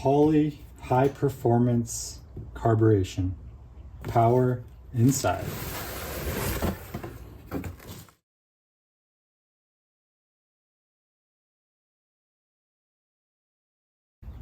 Holley high performance carburation. Power inside.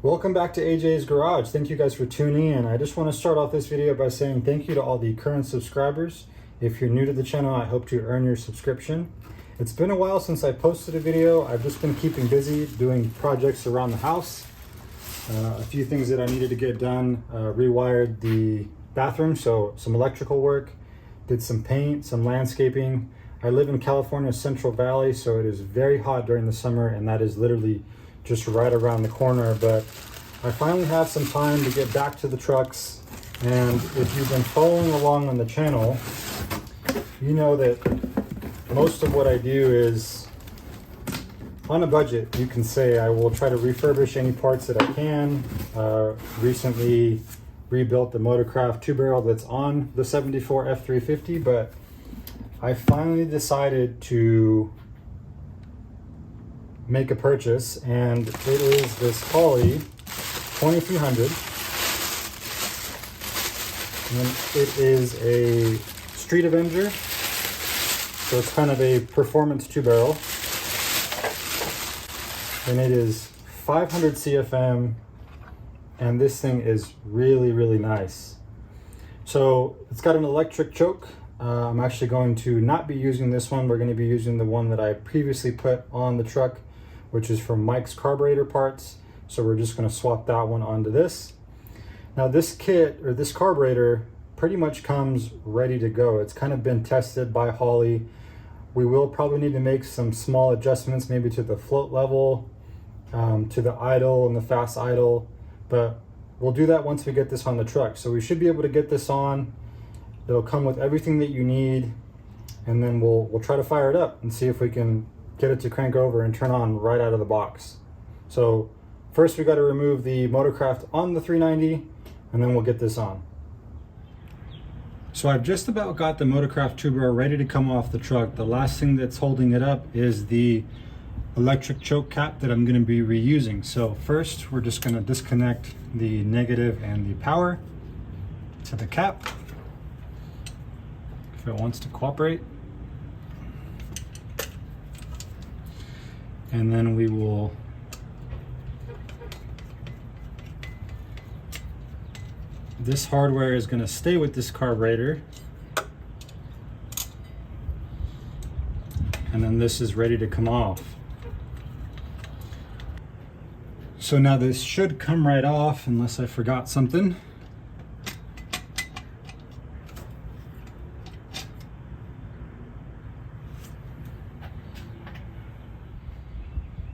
Welcome back to AJ's Garage. Thank you guys for tuning in. I just want to start off this video by saying thank you to all the current subscribers. If you're new to the channel, I hope to earn your subscription. It's been a while since I posted a video. I've just been keeping busy doing projects around the house. A few things that I needed to get done. Rewired the bathroom, so some electrical work. Did some paint, some landscaping. I live in California's Central Valley, so it is very hot during the summer, and that is literally just right around the corner. But I finally have some time to get back to the trucks, and if you've been following along on the channel, you know that most of what I do is on a budget. You can say I will try to refurbish any parts that I can. Recently rebuilt the Motorcraft 2-barrel that's on the 74 F350, but I finally decided to make a purchase, and it is this Holley 2300, and it is a Street Avenger, so it's kind of a performance 2-barrel, and it is 500 CFM, and this thing is really nice. So it's got an electric choke. I'm actually going to not be using this one. We're going to be using the one that I previously put on the truck, which is from Mike's Carburetor parts. So we're just going to swap that one onto this. Now this kit, or this carburetor, pretty much comes ready to go. It's kind of been tested by Holley. We will probably need to make some small adjustments, maybe to the float level, to the idle and the fast idle, but we'll do that once we get this on the truck. So we should be able to get this on. It'll come with everything that you need, and then we'll try to fire it up and see if we can get it to crank over and turn on right out of the box. So first we got to remove the Motorcraft on the 390, and then we'll get this on. So I've just about got the Motorcraft 2-barrel ready to come off the truck. The last thing that's holding it up is the electric choke cap that I'm going to be reusing. So first we're just going to disconnect the negative and the power to the cap if it wants to cooperate, and then we will this hardware is going to stay with this carburetor, and then this is ready to come off. So now this should come right off unless I forgot something.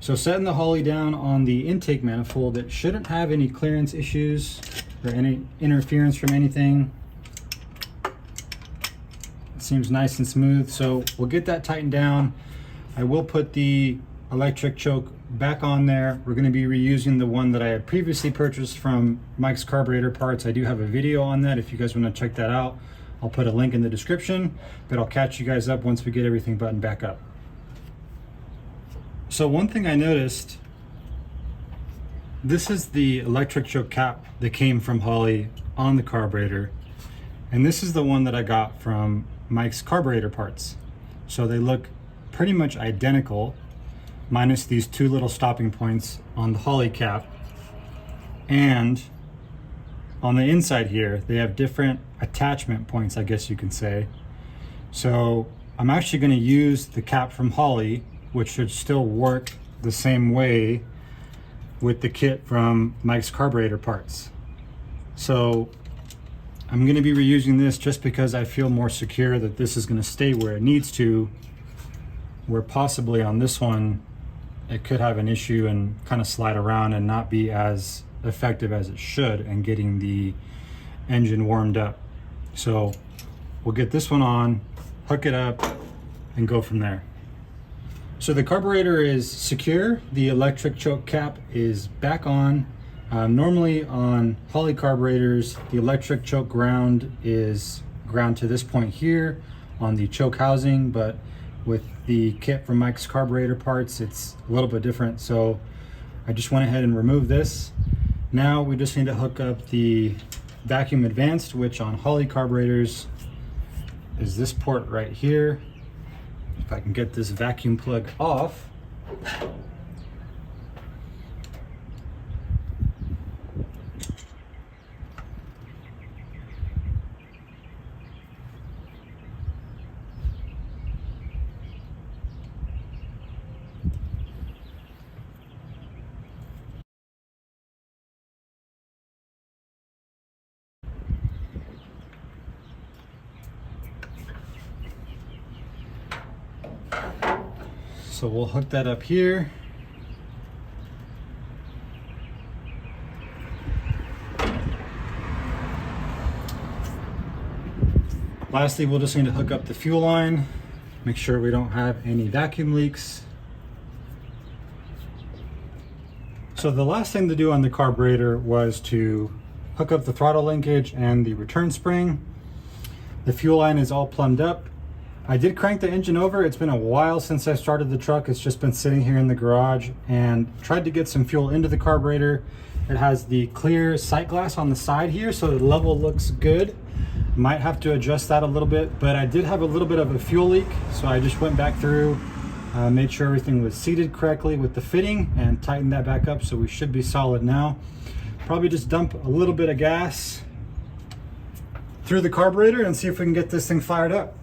So setting the Holley down on the intake manifold, it shouldn't have any clearance issues or any interference from anything. It seems nice and smooth, so we'll get that tightened down. I will put the electric choke back on there. We're going to be reusing the one that I had previously purchased from Mike's Carburetor parts. I do have a video on that if you guys want to check that out. I'll put a link in the description, but I'll catch you guys up once we get everything buttoned back up. So one thing I noticed, this is the electric choke cap that came from Holley on the carburetor, and this is the one that I got from Mike's Carburetor parts. So they look pretty much identical, minus these two little stopping points on the Holley cap, and on the inside here they have different attachment points, I guess you can say. So I'm actually going to use the cap from Holley, which should still work the same way with the kit from Mike's Carburetor parts. So I'm going to be reusing this just because I feel more secure that this is going to stay where it needs to, where possibly on this one it could have an issue and kind of slide around and not be as effective as it should in getting the engine warmed up. So we'll get this one on, hook it up, and go from there. So the carburetor is secure. The electric choke cap is back on. Normally on Holley carburetors, the electric choke ground is ground to this point here on the choke housing, but with the kit from Mike's Carburetor parts, it's a little bit different. So I just went ahead and removed this, Now we just need to hook up the vacuum advanced, which on Holley carburetors is this port right here. If I can get this vacuum plug off. So we'll hook that up here. Lastly, we'll just need to hook up the fuel line, make sure we don't have any vacuum leaks. So the last thing to do on the carburetor was to hook up the throttle linkage and the return spring. The fuel line is all plumbed up. I did crank the engine over. It's been a while since I started the truck. It's just been sitting here in the garage, and tried to get some fuel into the carburetor. It has the clear sight glass on the side here, so the level looks good. Might have to adjust that a little bit, but I did have a little bit of a fuel leak, so I just went back through, made sure everything was seated correctly with the fitting, and tightened that back up, so we should be solid now. Probably just dump a little bit of gas through the carburetor and see if we can get this thing fired up.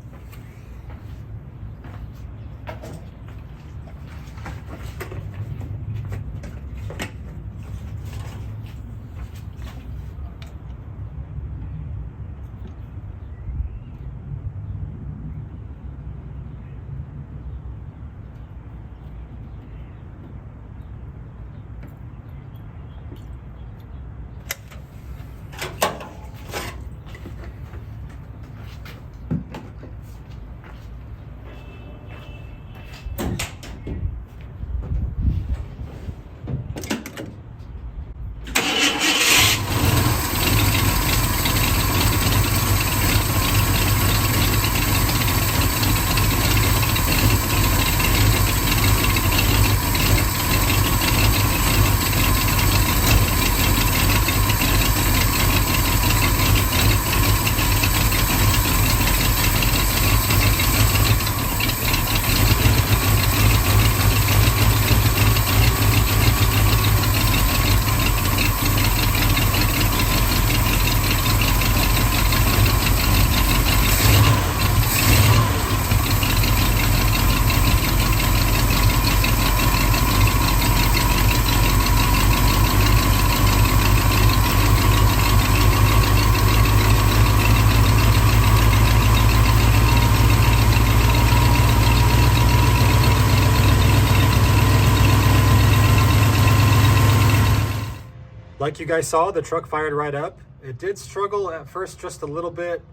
Like you guys saw, the truck fired right up. It did struggle at first just a little bit.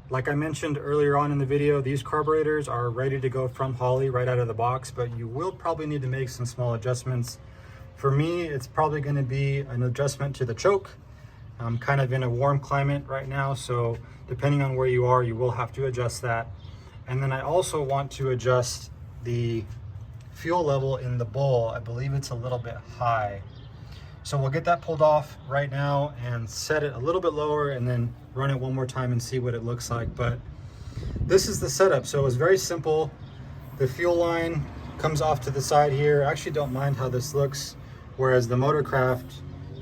Like I mentioned earlier on in the video, these carburetors are ready to go from Holley right out of the box, but you will probably need to make some small adjustments. For me, it's probably going to be an adjustment to the choke. I'm kind of in a warm climate right now, so depending on where you are, you will have to adjust that. And then I also want to adjust the fuel level in the bowl. I believe it's a little bit high. So we'll get that pulled off right now and set it a little bit lower, and then run it one more time and see what it looks like. But this is the setup. So it's very simple. The fuel line comes off to the side here. I actually don't mind how this looks, whereas the Motorcraft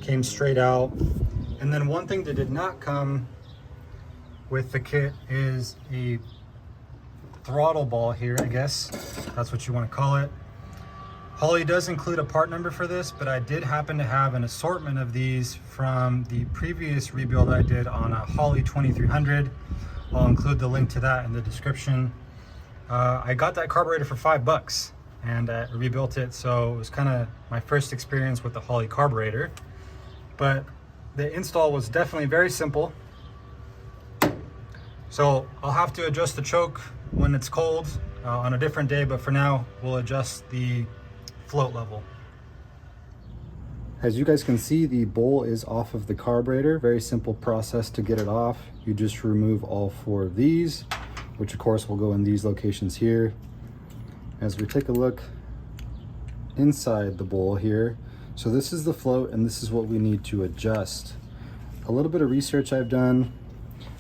came straight out. And then one thing that did not come with the kit is a throttle ball here, I guess that's what you want to call it. Holley does include a part number for this, but I did happen to have an assortment of these from the previous rebuild I did on a Holley 2300. I'll include the link to that in the description. I got that carburetor for $5 and I rebuilt it, so it was kind of my first experience with the Holley carburetor. But the install was definitely very simple. So I'll have to adjust the choke when it's cold on a different day, but for now we'll adjust the float level. As you guys can see, the bowl is off of the carburetor. Very simple process to get it off. You just remove all 4 of these, which of course will go in these locations here. As we take a look inside the bowl here, So this is the float, and this is what we need to adjust. A little bit of research I've done.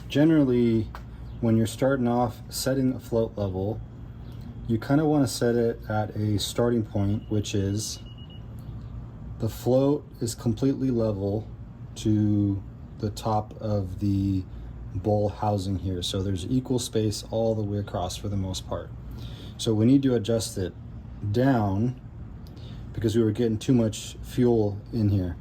Generally, when you're starting off setting a float level, you kind of want to set it at a starting point, which is the float is completely level to the top of the bowl housing here. So there's equal space all the way across for the most part. So we need to adjust it down because we were getting too much fuel in here.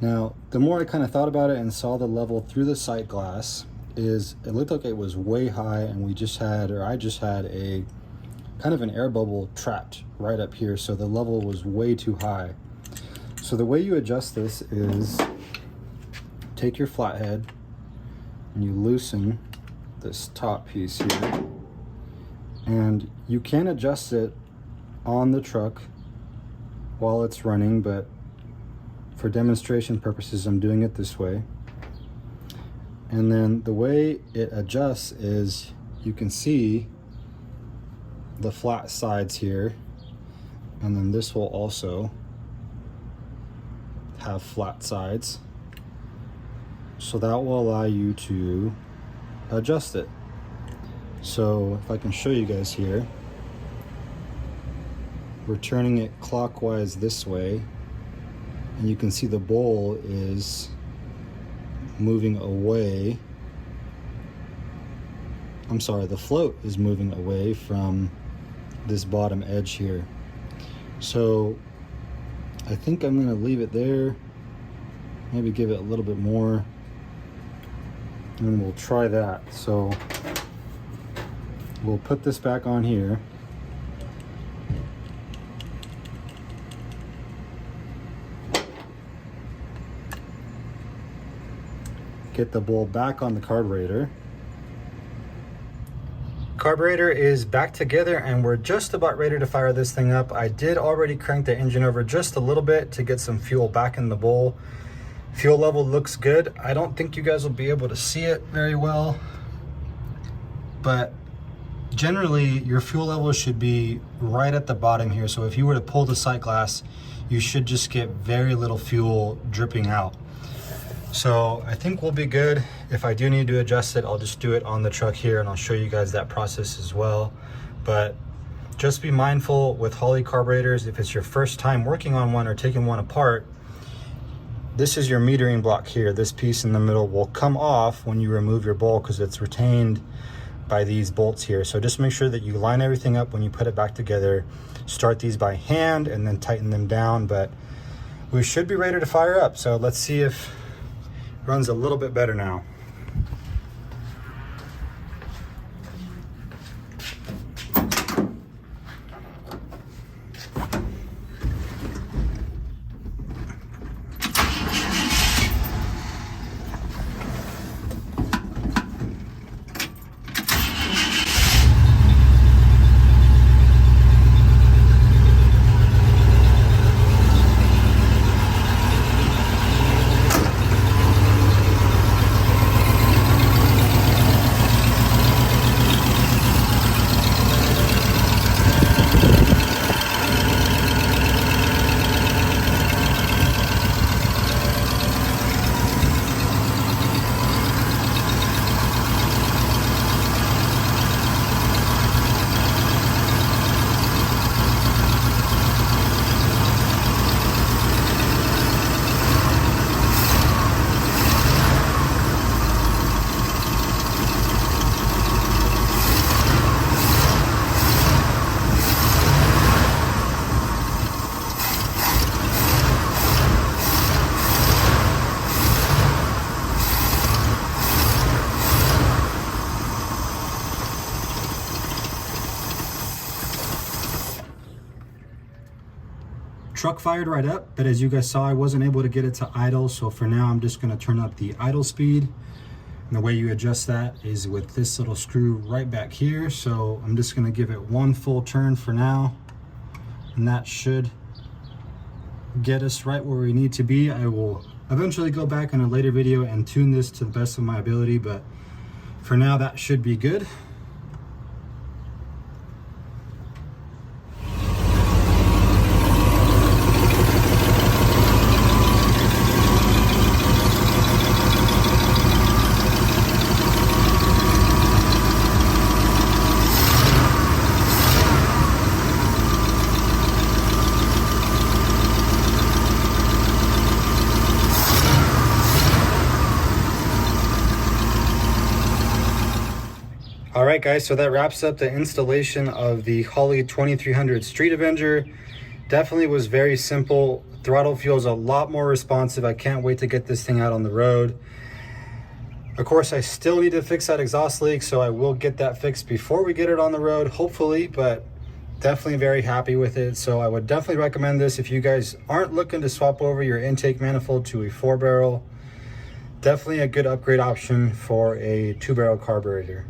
Now, the more I kind of thought about it and saw the level through the sight glass, is it looked like it was way high, and we just had, or I just had a kind of an air bubble trapped right up here, so the level was way too high. So the way you adjust this is take your flathead and you loosen this top piece here, and you can adjust it on the truck while it's running, but for demonstration purposes I'm doing it this way. And then the way it adjusts is you can see the flat sides here, and then this will also have flat sides, so that will allow you to adjust it. So if I can show you guys here, we're turning it clockwise this way, and you can see the bowl is moving away. I'm sorry, the float is moving away from this bottom edge here. So I think I'm gonna leave it there, maybe give it a little bit more, and we'll try that. So we'll put this back on here. Get the bowl back on the carburetor. Carburetor is back together, and we're just about ready to fire this thing up. I did already crank the engine over just a little bit to get some fuel back in the bowl. Fuel level looks good. I don't think you guys will be able to see it very well, but generally your fuel level should be right at the bottom here. So if you were to pull the sight glass, you should just get very little fuel dripping out. So I think we'll be good. If I do need to adjust it, I'll just do it on the truck here, and I'll show you guys that process as well. But just be mindful with Holley carburetors, if it's your first time working on one or taking one apart, this is your metering block here. This piece in the middle will come off when you remove your bowl because it's retained by these bolts here. So just make sure that you line everything up when you put it back together. Start these by hand and then tighten them down, but we should be ready to fire up. So let's see if it runs a little bit better now. Truck fired right up, but as you guys saw, I wasn't able to get it to idle, so for now I'm just going to turn up the idle speed. And the way you adjust that is with this little screw right back here. So I'm just going to give it one full turn for now, and that should get us right where we need to be. I will eventually go back in a later video and tune this to the best of my ability, but for now that should be good. Alright guys, so that wraps up the installation of the Holley 2300 Street Avenger. Definitely was very simple. Throttle feels a lot more responsive. I can't wait to get this thing out on the road. Of course, I still need to fix that exhaust leak, so I will get that fixed before we get it on the road, hopefully, but definitely very happy with it. So I would definitely recommend this if you guys aren't looking to swap over your intake manifold to a 4-barrel. Definitely a good upgrade option for a 2-barrel carburetor.